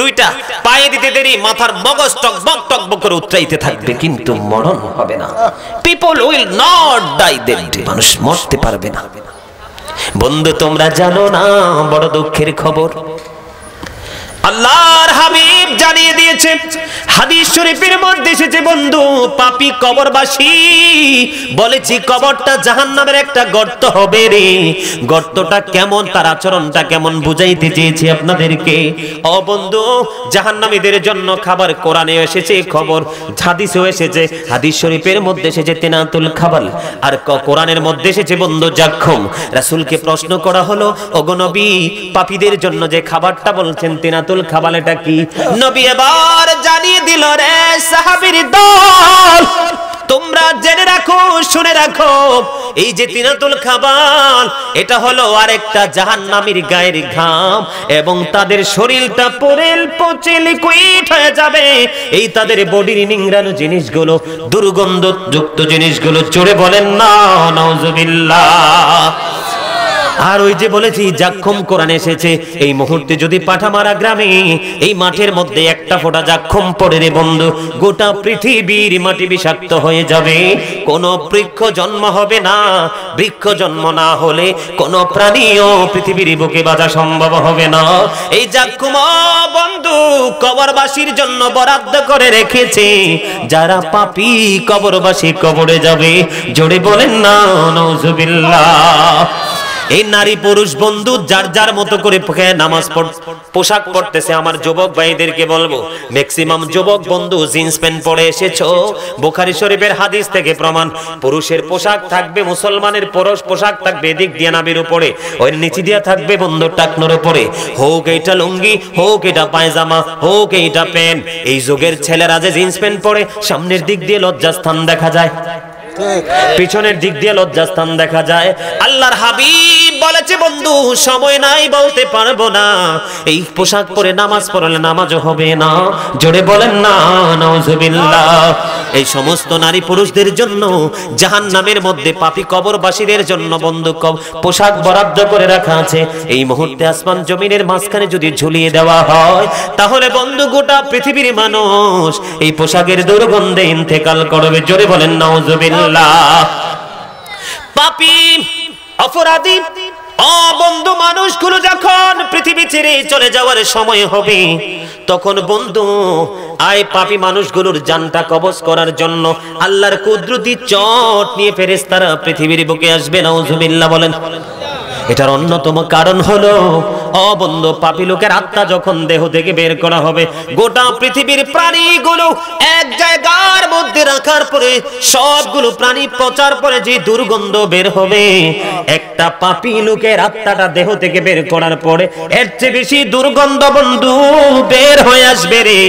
দুইটা পায়ে দিতে দেরি মাথার মগজ টকবক টকবক করে উতরাইতে থাকবে, কিন্তু মরণ হবে না। People will not die that day, মানুষ মরতে পারবে না। বন্ধু তোমরা জানো না বড় দুঃখের খবর, আল্লাহর হাবিব জানিয়ে দিয়েছে, হাদিস শরীফের মধ্যে এসেছে বন্ধু, পাপী কবরবাসী বলেছি কবরটা জাহান্নামের একটা গর্ত হবে রে। গর্তটা কেমন, তার আচরণটা কেমন বুঝাইতে চেয়েছি আপনাদেরকে। ও বন্ধু, জাহান্নামীদের জন্য খাবার কোরআনে এসেছে খবর, হাদিসেও এসেছে, হাদিস শরীফের মধ্যে এসেছে তেনাতুল খাবাল, আর কোরআনের মধ্যে এসেছে বন্ধু জাক্ষম। রাসূলকে প্রশ্ন করা হলো, ওগো নবী, পাপীদের জন্য যে খাবারটা বলছেন তেনাতুল খাবাল এটা কি? নবী এবার জানিয়ে দিল, রে সাহাবীর দল, তোমরা জেনে রাখো, শুনে রাখো, এই যে তিনাতুল খাবাল এটা হলো আরেকটা জাহান্নামীর গায়ের ঘাম, এবং তাদের শরীরটা পুরে পচে লিকুইড হয়ে যাবে। এই তাদের বডির নিংড়ানো জিনিসগুলো, দুর্গন্ধযুক্ত জিনিসগুলো, জোরে বলেন না নাউজুবিল্লাহ। আর ওই যে বলেছি জাক্ষম কোরআনে এসেছে, এই মুহূর্তে যদি পাঠামারা গ্রামে এই মাঠের মধ্যে একটা ফোঁটা জাক্ষম পড়ে রে বন্ধু, গোটা পৃথিবীর মাটি বিষাক্ত হয়ে যাবে, কোনো বৃক্ষ জন্ম হবে না। বৃক্ষ জন্ম না হলে কোনো প্রাণীও পৃথিবীর বুকে বাঁচা সম্ভব হবে না। এই জাক্ষম বন্ধু কবরবাসীর জন্য বরাদ্দ করে রেখেছে, যারা পাপী কবরবাসী কবরে যাবে, জোরে বলেন না নাউজুবিল্লাহ। এই নারী পুরুষ বন্ধু যার যার মতো করে নামাজ পোশাক পরতেছে। আমার যুবক ভাইদেরকে বলবো, ম্যাক্সিমাম যুবক বন্ধু জিন্স প্যান্ট পরে এসেছো। বুখারী শরীফের হাদিস থেকে প্রমাণ, পুরুষের পোশাক থাকবে, মুসলমানের পুরুষ পোশাক থাকবে এদিক দিয়ে নাভির উপরে, ওই নিচে দিয়ে থাকবে বন্ধু টাকনোর উপরে, হোক এটা লুঙ্গি, হোক এটা পায়জামা, হোক এইটা প্যান্ট। এই যুগের ছেলেরা যে জিন্স প্যান্ট পরে, সামনের দিক দিয়ে লজ্জাস্থান দেখা যায়, পিছনের দিক দিয়ে লজ্জাস্থান দেখা যায়। আল্লাহর হাবিব বলেছে বন্ধু, সময় নাই বলতে পারবো না, এই পোশাক পরে নামাজ পড়লে নামাজও হবে না, জোরে বলেন না নাউজুবিল্লাহ। এই সমস্ত নারী পুরুষদের জন্য জাহান্নামের মধ্যে পাপী কবরবাসীদের জন্য বন্ধু পোশাক বরাদ্দ করে রাখা আছে। এই মুহূর্তে আসমান জমিনের মাঝখানে যদি ঝুলিয়ে দেওয়া হয়, তাহলে বন্ধু গোটা পৃথিবীর মানুষ এই পোশাকের দুর্গন্ধে ইন্তেকাল করবে, জোরে বলেন নাউজুবিল্লাহ। পাপী অপরাধী বন্ধু মানুষগুলো যখন পৃথিবী ছেড়ে চলে যাওয়ার সময় হবে, তখন বন্ধু আয় পাপী মানুষগুলোর জানটা কবজ করার জন্য আল্লাহর কুদরতি চট নিয়ে ফেরেশতারা পৃথিবীর বুকে আসবে, নাউজুবিল্লাহ বলেন। এটার অন্যতম কারণ হলো বন্ধু পাপী লোকের আত্মা যখন দেহ থেকে বের করা হবে, গোটা পৃথিবীর প্রাণীগুলো এক জায়গার মধ্যে রাখার পরে সবগুলো প্রাণী পচার পরে যে দুর্গন্ধ বের হবে, একটা পাপী লোকের আত্মাটা দেহ থেকে বের করার পরে এর চেয়ে বেশি দুর্গন্ধ বন্ধু বের হয়ে আসবে রে।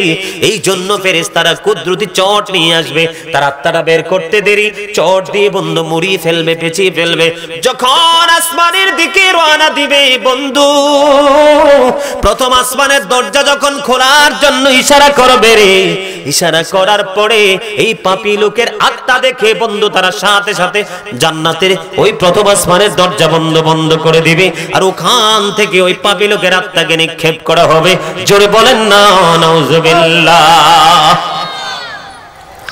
এই জন্য ফেরেশতারা কুদরতি চট নিয়ে আসবে, তার আত্মাটা বের করতে দেরি, চট দিয়ে বন্ধু মুড়িয়ে ফেলবে, পেঁচিয়ে ফেলবে। যখন আসমানের দিকে রওনা দিবে বন্ধু, প্রথম আসমানের দরজা যখন খোলার জন্য ইশারা করবে রে, ইশারা করার পরে এই পাপী লোকের আত্মা দেখে বন্ধু তারা সাথে সাথে জান্নাতের ওই প্রথম আসমানের দরজা বন্ধ করে দিবে, আর ওখান থেকে ওই পাপী লোকের আত্মাকে নিক্ষেপ করা হবে, জোরে বলেন না নাউজুবিল্লাহ।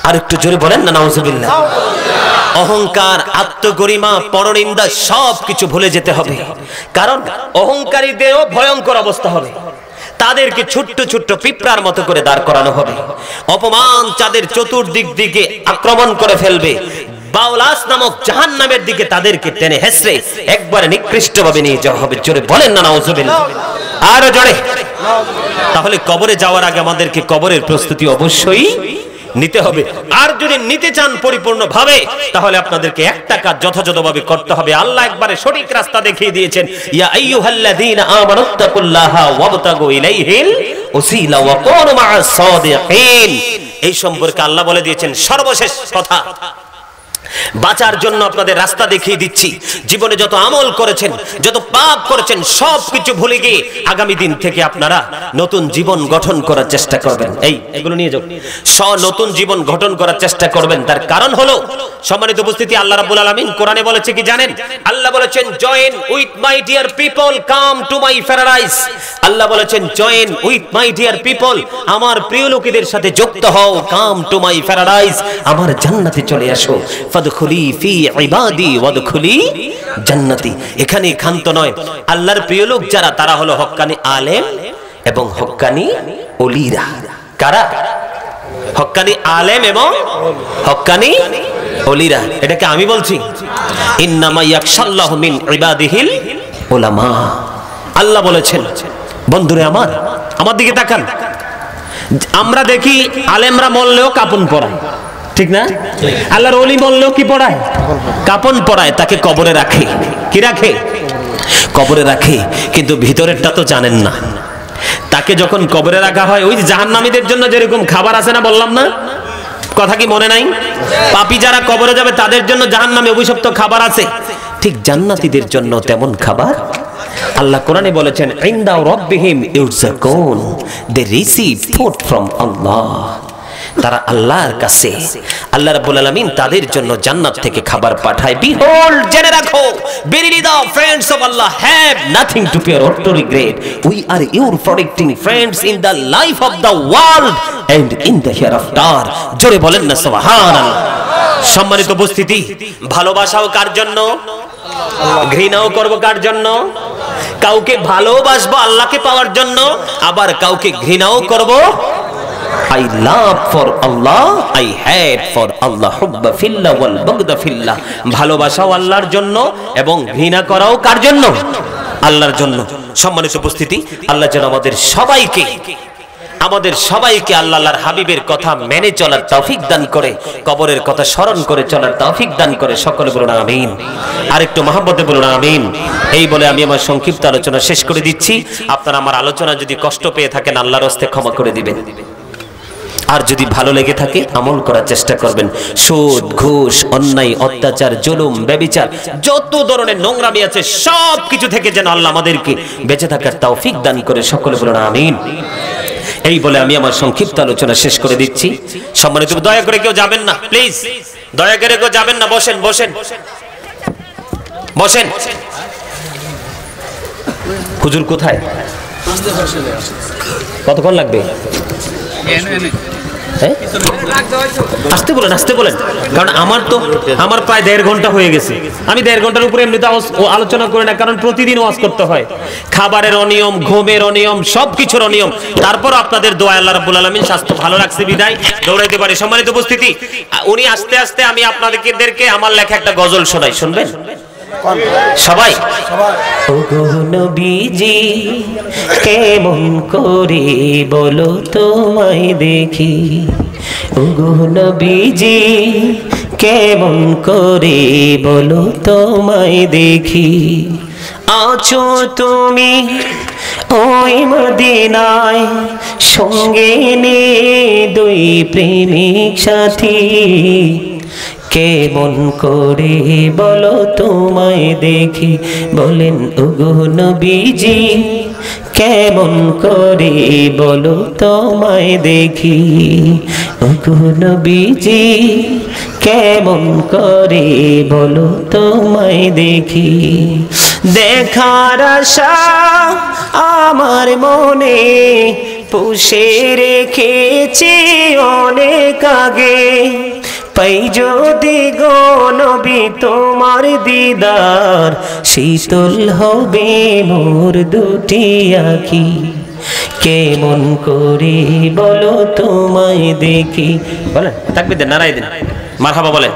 আর একটু জোরে বলেন না নাউজুবিল্লাহ। অহংকার, আত্মগরিমা, পরনিন্দা সবকিছু ভুলে যেতে হবে, কারণ অহংকারীদেরও ভয়ঙ্কর অবস্থা হবে। তাদেরকে ছোট্ট ছোট্ট পিঁপড়ার মতো করে দাঁড় করানো হবে, অপমান তাদের চতুর্দিক দিকে আক্রমণ করে ফেলবে, বাউলাস নামক জাহান্নামের দিকে তাদেরকে টেনে হেসড়ে একবারে নিকৃষ্টভাবে নিয়ে যাওয়া হবে, জোরে বলেন না নাউজুবিল্লাহ। আরো জোরে। তাহলে কবরে যাওয়ার আগে আমাদেরকে কবরের প্রস্তুতি অবশ্যই নিতে হবে। আর যদি নিতে চান পরিপূর্ণভাবে, তাহলে আপনাদেরকে একটা কাজ যথাযথভাবে করতে হবে। আল্লাহ একবারে সঠিক রাস্তা দেখিয়ে দিয়েছেন, ইয়া আইয়ুহাল্লাযীনা আমানুত্তাকুল্লাহা ওয়াবতাগু ইলাইহিল ওসিলা ওয়া কুনু মা'আস সাদিকিন। এই সম্পর্কে আল্লাহ বলে দিয়েছেন সর্বশেষ কথা, বাঁচার জন্য আপনাদের রাস্তা দেখিয়ে দিচ্ছি। জীবনে যত আমল করেছেন, যত পাপ করেছেন, সবকিছু ভুলে গিয়ে আগামী দিন থেকে আপনারা নতুন জীবন গঠন করার চেষ্টা করবেন। এগুলো নিয়ে যাও, নতুন জীবন গঠন করার চেষ্টা করবেন। তার কারণ হলো, সম্মানিত উপস্থিতি, আল্লাহ রাব্বুল আলামিন কোরআনে বলেছে কি জানেন? আল্লাহ বলেছেন, join with my dear people, come to my paradise. আল্লাহ বলেছেন, join with my dear people, আমার প্রিয় লোকেদের সাথে যুক্ত হও, কাম টু মাই প্যারাডাইস, আমার জান্নাতে চলে আসো। ফাদখুলি ফি ইবাদি ওয়াদখুলি জান্নাতি। এখানে ক্ষান্ত নয়, আল্লাহর প্রিয় লোক যারা, তারা হলো হক্কানি আলেম এবং হক্কানি ওলিরা। কারা? হক্কানি আলেম এবং হক্কানি ওলিরা। এটাকে আমি বলছি? ইন্নামা ইয়াখশাল্লাহু মিন ইবাদিহিল উলামা। আল্লাহ বলেছেন, বন্ধুরে আমার দিকে তাকান। আমরা দেখি আলেমরা মরলেও কাপন পরায়, ঠিক না? আল্লাহর ওলি মরলেও কি পরায়? কাপন পরায়, তাকে কবরে রাখে। কি রাখে? কবরে রাখে। কিন্তু ভিতরেরটা তো জানেন না। তাকে যখন কবরে রাখা হয়, ওই জাহান্নামীদের জন্য যেরকম খাবার আছে না, বললাম না? কথা কি মনে নাই? পাপী যারা কবরে যাবে তাদের জন্য জাহান্নামে অভিশপ্ত খাবার আছে, ঠিক জান্নাতীদের জন্য তেমন খাবার আল্লাহ কোরআনে বলেছেন, ইনদা রাব্বিহিম ইউরযাকুন, দে রিসিভ ফুড ফ্রম আল্লাহ। তারা আল্লাহর কাছে, আল্লাহ রাব্বুল আলামিন তাদের জন্য জান্নাত থেকে খাবার পাঠায়। বিহোল্ড, জেনে রাখো, verily the friends of Allah have nothing to fear or to regret. We are your protecting friends in the life of the world and in the hereafter. জোরে বলেন না সুবহানাল্লাহ। সম্মানিত উপস্থিতি, ভালোবাসাও কার জন্য? ঘৃণাও করব কার জন্য? কাউকে ভালোবাসবো আল্লাহকে পাওয়ার জন্য, আবার কাউকে ঘৃণাও করব। I love for Allah, I hate for Allah, হুব্বা ফিল্লাহ ওয়াল বুগদা ফিল্লাহ। ভালোবাসাও আল্লাহর জন্য এবং ঘৃণা করাও কার জন্য? আল্লাহর জন্য। সম্মানিত উপস্থিতি, আল্লাহ যেন আমাদের সবাইকে আল্লাহর হাবিবের কথা মেনে চলার তৌফিক দান করে, কবরের কথা স্মরণ করে চলার তৌফিক দান করে। সকলে বলুন আমিন। আর একটু মহব্বতে বলুন আমিন। এই বলে আমি আমার সংক্ষিপ্ত আলোচনা শেষ করে দিচ্ছি। আপনারা আমার আলোচনা যদি কষ্ট পেয়ে থাকেন, আল্লাহর হস্তে ক্ষমা করে দিবেন। আর যদি ভালো লেগে থাকে, আমল করার চেষ্টা করবেন। সুদ, ঘুষ, অন্যায়, অত্যাচার, জুলুম, ব্যভিচার, যত ধরনের নোংরামি আছে, সব কিছু থেকে যেন আল্লাহ আমাদেরকে বেঁচে থাকার তৌফিক দান করে। সকলে বলুন আমিন। এই বলে আমি আমার সংক্ষিপ্ত আলোচনা শেষ করে দিচ্ছি। সম্মানিত, দয়া করে কেউ যাবেন না, প্লিজ, দয়া করে কেউ যাবেন না। বসেন বসেন বসেন। হুজুর কোথায়? কতক্ষণ লাগবে? আসতে বলেন, কারণ আমার প্রায় 1.5 ঘন্টা হয়ে গেছে। আমি 1.5 ঘন্টার উপরে এমনিতে আলোচনা করি না, কারণ প্রতিদিন ওয়াজ করতে হয়। খাবারের অনিয়ম, ঘুমের অনিয়ম, সবকিছুর অনিয়ম। তারপর আপনাদের দোয়া, আল্লাহ রাব্বুল আলামিন স্বাস্থ্য ভালো রাখছে বিদায় দৌড়াইতে পারে। সম্মানিত উপস্থিতি, উনি আস্তে আস্তে আমি আপনাদেরকে আমার লেখা একটা গজল শোনাই, শুনবেন সবাই? ওগো নবীজি, কেমন করে বলো তোমায় দেখি। ওগো নবীজি, কেমন করে বলো তোমায় দেখি। আছো তুমি ওই মদিনায়, সঙ্গে নিয়ে 2 প্রেমিক সাথী। কেমন করে বলো তোমায় দেখি। বলেন ওগো নবীজি, কেমন করে বলো তোমায় দেখি। ওগো নবীজি, কেমন করে বলো তোমায় দেখি। দেখার আশা আমার মনে পুষে রেখেছি অনেক আগে। পাই যদি গো নবী তোমার দিদার, শীতল হবে মোর 2টি আঁখি। কেমন করে বলো তোমায় দেখি। বলেন তাকবীর দেন, নারায়ে দেন, মারহাবা বলেন।